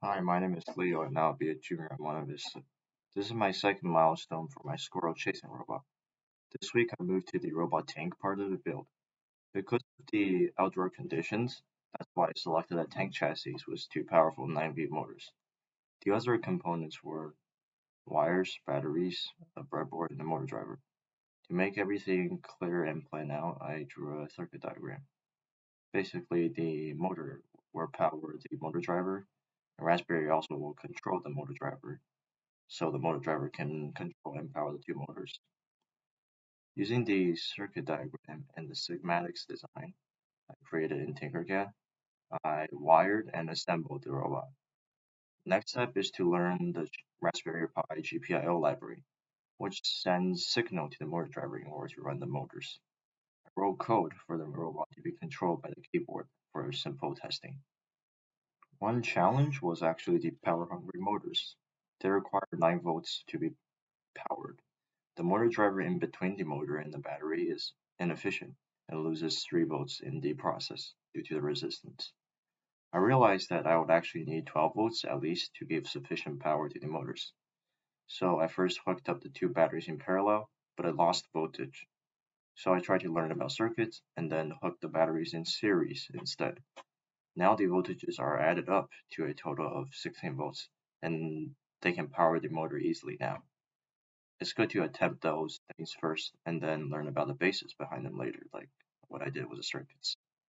Hi, my name is Leo, and I'll be a junior at one of his. This is my second milestone for my squirrel chasing robot. This week I moved to the robot tank part of the build. Because of the outdoor conditions, that's why I selected a tank chassis with two powerful 9V motors. The other components were wires, batteries, a breadboard, and a motor driver. To make everything clear and plan out, I drew a circuit diagram. Basically, the motor will power the motor driver, and Raspberry also will control the motor driver so the motor driver can control and power the two motors. Using the circuit diagram and the schematics design I created in Tinkercad, I wired and assembled the robot. Next step is to learn the Raspberry Pi GPIO library, which sends signal to the motor driver in order to run the motors. I wrote code for the robot to be controlled by the keyboard for simple testing. One challenge was actually the power-hungry motors. They require 9 volts to be powered. The motor driver in between the motor and the battery is inefficient and loses 3 volts in the process due to the resistance. I realized that I would actually need 12 volts at least to give sufficient power to the motors. So I first hooked up the two batteries in parallel, but I lost voltage. So I tried to learn about circuits and then hooked the batteries in series instead. Now the voltages are added up to a total of 16 volts, and they can power the motor easily now. It's good to attempt those things first and then learn about the basis behind them later, like what I did with the circuits.